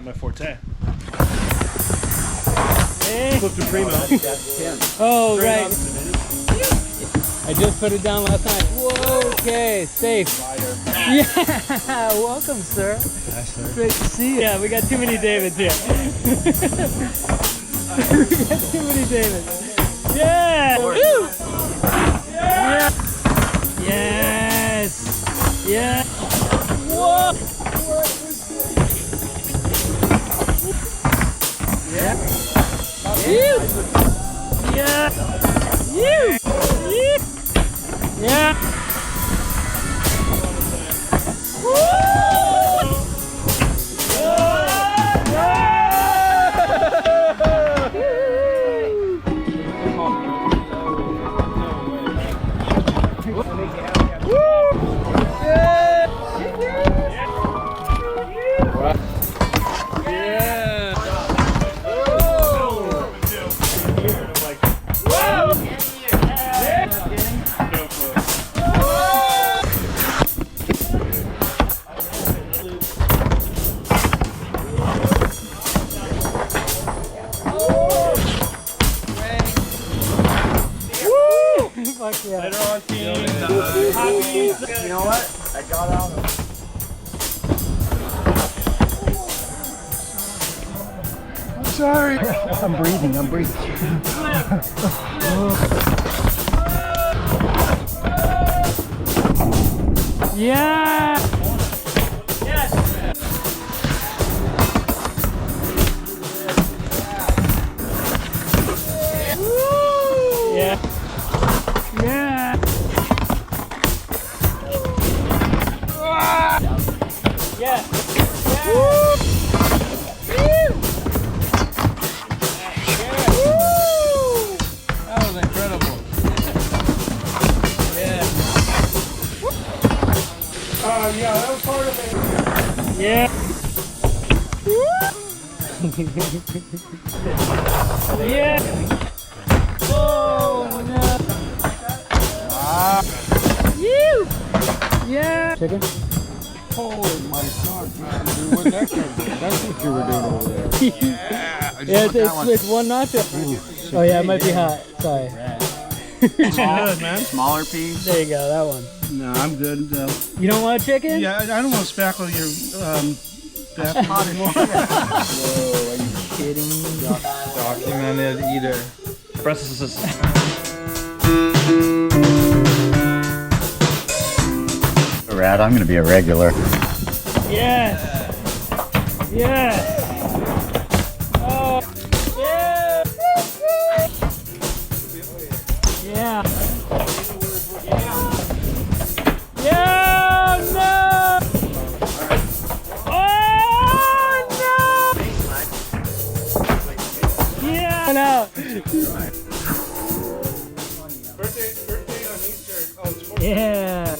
my forte. Hey. Flip to primo. Oh, right. I just put it down last night. Whoa, okay, safe. Yeah, welcome, sir. Hi, sir. Great to see you. Yeah, we got too many Davids here. We got too many Davids. Yeah! Woo! Yeah! Yes! Yeah! Whoa! Yeah! Yeah! Yeah! Yeah! Fuck yeah. Later on, team. You know what? I got out of it. I'm sorry. I'm breathing. Yeah! Yes! Yeah! Yeah! Yeah! That was incredible. Yeah! Yeah, that was part of it. Yeah! Yeah! Oh no! Yeah! Chicken? Holy my God, man. Dude, what that kid did. That's what you were doing over there. Yeah. I just Yeah, want that one. it's one nacho. Oh yeah, it might be hot. Sorry. It's good, man. Smaller piece. There you go, that one. No, I'm good. You don't want chicken? Yeah, I don't want to spackle your bathroom anymore. Whoa, are you kidding me? Documented eater. Rad, I'm gonna be a regular. Yes! Yes! Oh! Yeah! Yeah! Yeah! No! Oh no! Yeah! No! Birthday on Easter. Oh, it's Yeah!